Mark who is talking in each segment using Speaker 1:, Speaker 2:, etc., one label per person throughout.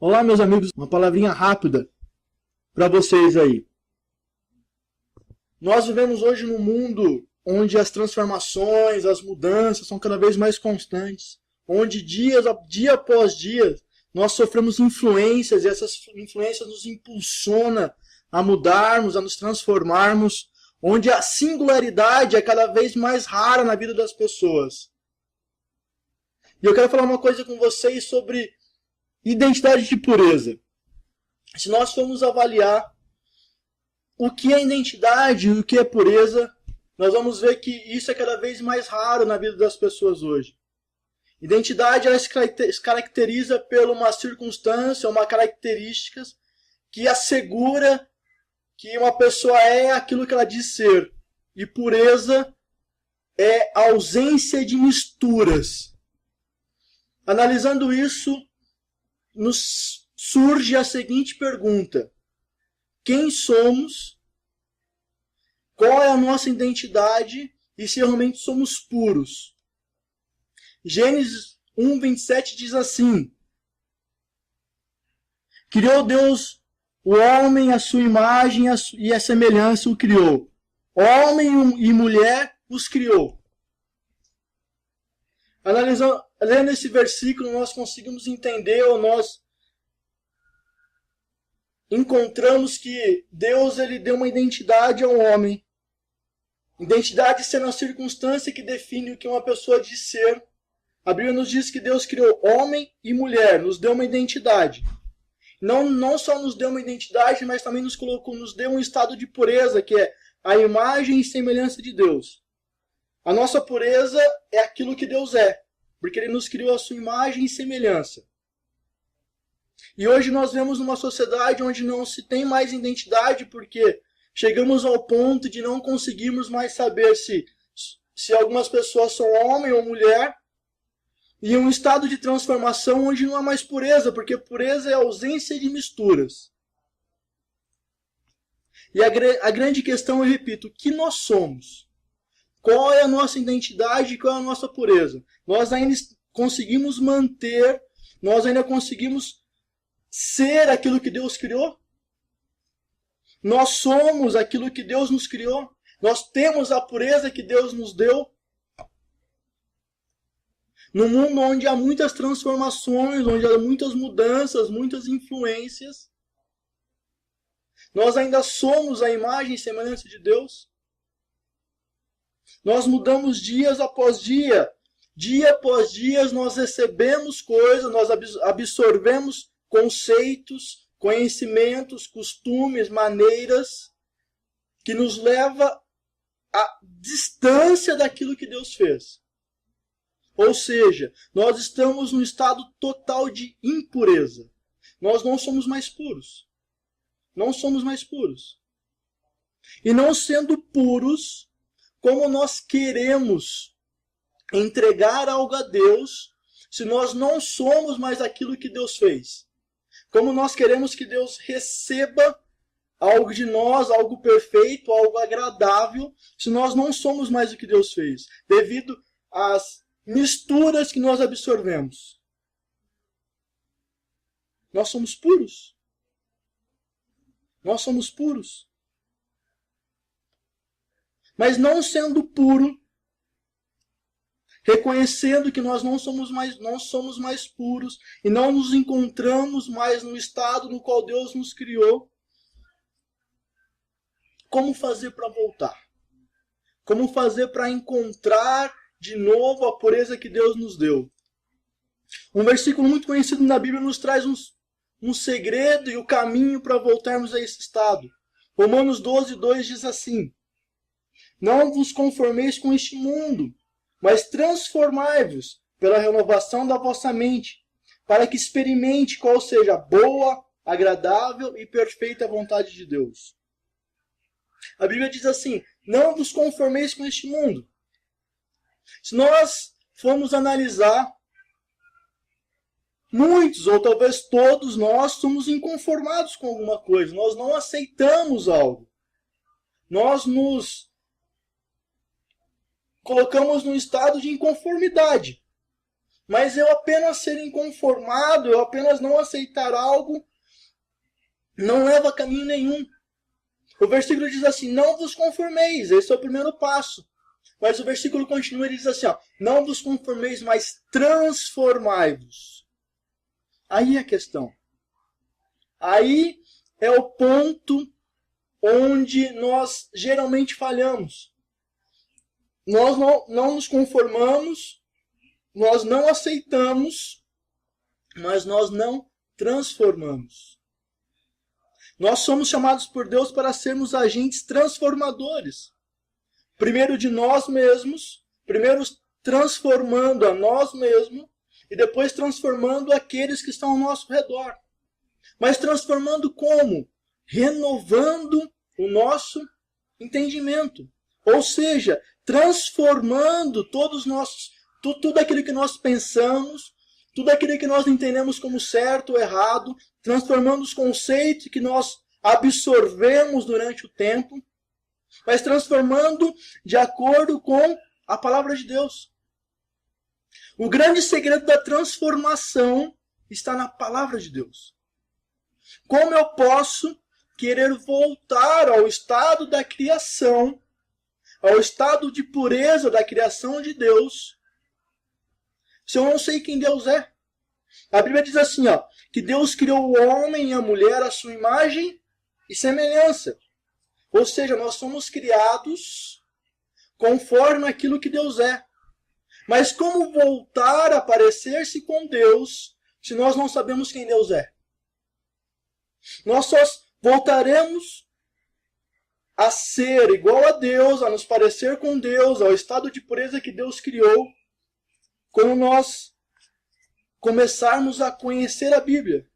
Speaker 1: Olá, meus amigos, uma palavrinha rápida para vocês aí. Nós vivemos hoje num mundo onde as transformações, as mudanças são cada vez mais constantes, onde dia após dia nós sofremos influências e essas influências nos impulsionam a mudarmos, a nos transformarmos, onde a singularidade é cada vez mais rara na vida das pessoas. E eu quero falar uma coisa com vocês sobre identidade de pureza. Se nós formos avaliar o que é identidade e o que é pureza, nós vamos ver que isso é cada vez mais raro na vida das pessoas hoje. Identidade ela se caracteriza por uma circunstância, uma característica que assegura que uma pessoa é aquilo que ela diz ser. E pureza é a ausência de misturas. Analisando isso, nos surge a seguinte pergunta: quem somos? Qual é a nossa identidade? E se realmente somos puros? Gênesis 1:27 diz assim: criou Deus o homem, a sua imagem e a semelhança o criou. Homem e mulher os criou. Lendo esse versículo, nós conseguimos entender, ou nós encontramos que Deus ele deu uma identidade ao homem. Identidade sendo a circunstância que define o que uma pessoa diz ser. A Bíblia nos diz que Deus criou homem e mulher, nos deu uma identidade. Não só nos deu uma identidade, mas também nos deu um estado de pureza, que é a imagem e semelhança de Deus. A nossa pureza é aquilo que Deus é, porque Ele nos criou a sua imagem e semelhança. E hoje nós vemos uma sociedade onde não se tem mais identidade, porque chegamos ao ponto de não conseguirmos mais saber se algumas pessoas são homem ou mulher, e um estado de transformação onde não há mais pureza, porque pureza é a ausência de misturas. E a grande questão, eu repito, o que nós somos? Qual é a nossa identidade e qual é a nossa pureza? Nós ainda conseguimos manter, nós ainda conseguimos ser aquilo que Deus criou? Nós somos aquilo que Deus nos criou? Nós temos a pureza que Deus nos deu? No mundo onde há muitas transformações, onde há muitas mudanças, muitas influências, nós ainda somos a imagem e semelhança de Deus? Nós mudamos dias após dia. Dia após dia nós recebemos coisas, nós absorvemos conceitos, conhecimentos, costumes, maneiras que nos leva à distância daquilo que Deus fez. Ou seja, nós estamos num estado total de impureza. Nós não somos mais puros. Não somos mais puros. E não sendo puros, como nós queremos entregar algo a Deus, se nós não somos mais aquilo que Deus fez? Como nós queremos que Deus receba algo de nós, algo perfeito, algo agradável, se nós não somos mais o que Deus fez, devido às misturas que nós absorvemos? Nós somos puros. Nós somos puros. Mas não sendo puro, reconhecendo que nós não somos mais puros e não nos encontramos mais no estado no qual Deus nos criou, como fazer para voltar? Como fazer para encontrar de novo a pureza que Deus nos deu? Um versículo muito conhecido na Bíblia nos traz um segredo e o caminho para voltarmos a esse estado. Romanos 12:2 diz assim: não vos conformeis com este mundo, mas transformai-vos pela renovação da vossa mente, para que experimente qual seja a boa, agradável e perfeita vontade de Deus. A Bíblia diz assim: não vos conformeis com este mundo. Se nós formos analisar, muitos, ou talvez todos nós, somos inconformados com alguma coisa. Nós não aceitamos algo. Nós nos colocamos num estado de inconformidade. Mas eu apenas ser inconformado, eu apenas não aceitar algo, não leva a caminho nenhum. O versículo diz assim, não vos conformeis, esse é o primeiro passo. Mas o versículo continua e diz assim, ó, não vos conformeis, mas transformai-vos. Aí é a questão. Aí é o ponto onde nós geralmente falhamos. Nós não nos conformamos, nós não aceitamos, mas nós não transformamos. Nós somos chamados por Deus para sermos agentes transformadores. Primeiro de nós mesmos, primeiro transformando a nós mesmos e depois transformando aqueles que estão ao nosso redor. Mas transformando como? Renovando o nosso entendimento. Ou seja, transformando tudo aquilo que nós pensamos, tudo aquilo que nós entendemos como certo ou errado, transformando os conceitos que nós absorvemos durante o tempo, mas transformando de acordo com a palavra de Deus. O grande segredo da transformação está na palavra de Deus. Como eu posso querer voltar ao estado da criação, ao estado de pureza da criação de Deus, se eu não sei quem Deus é? A Bíblia diz assim, ó, que Deus criou o homem e a mulher à sua imagem e semelhança. Ou seja, nós somos criados conforme aquilo que Deus é. Mas como voltar a parecer-se com Deus se nós não sabemos quem Deus é? Nós só voltaremos a ser igual a Deus, a nos parecer com Deus, ao estado de pureza que Deus criou, quando nós começarmos a conhecer a Bíblia,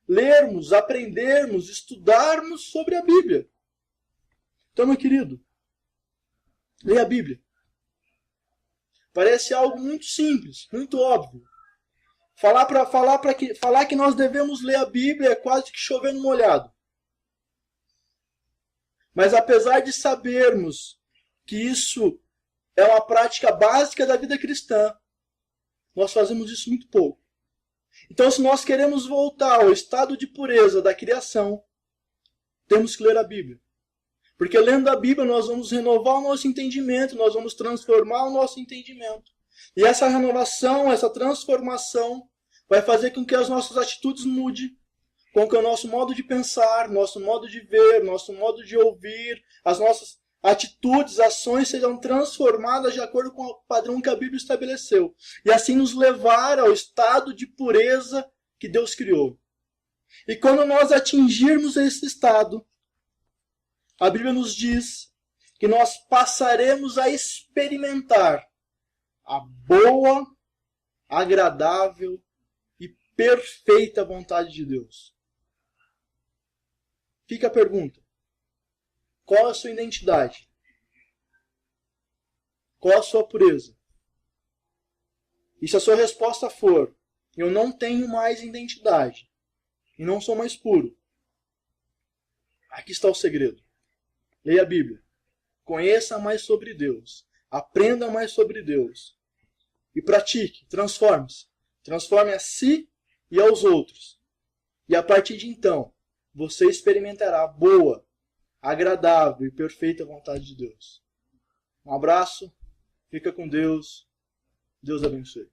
Speaker 1: lermos, aprendermos, estudarmos sobre a Bíblia. Então, meu querido, leia a Bíblia. Parece algo muito simples, muito óbvio. Falar que nós devemos ler a Bíblia é quase que chover no molhado. Mas apesar de sabermos que isso é uma prática básica da vida cristã, nós fazemos isso muito pouco. Então, se nós queremos voltar ao estado de pureza da criação, temos que ler a Bíblia. Porque lendo a Bíblia nós vamos renovar o nosso entendimento, nós vamos transformar o nosso entendimento. E essa renovação, essa transformação vai fazer com que as nossas atitudes mudem, com que o nosso modo de pensar, nosso modo de ver, nosso modo de ouvir, as nossas atitudes, ações sejam transformadas de acordo com o padrão que a Bíblia estabeleceu. E assim nos levar ao estado de pureza que Deus criou. E quando nós atingirmos esse estado, a Bíblia nos diz que nós passaremos a experimentar a boa, agradável e perfeita vontade de Deus. Fica a pergunta. Qual a sua identidade? Qual a sua pureza? E se a sua resposta for, eu não tenho mais identidade e não sou mais puro, aqui está o segredo. Leia a Bíblia. Conheça mais sobre Deus. Aprenda mais sobre Deus. E pratique. Transforme-se. Transforme a si e aos outros. E a partir de então, você experimentará a boa, agradável e perfeita vontade de Deus. Um abraço. Fica com Deus. Deus abençoe.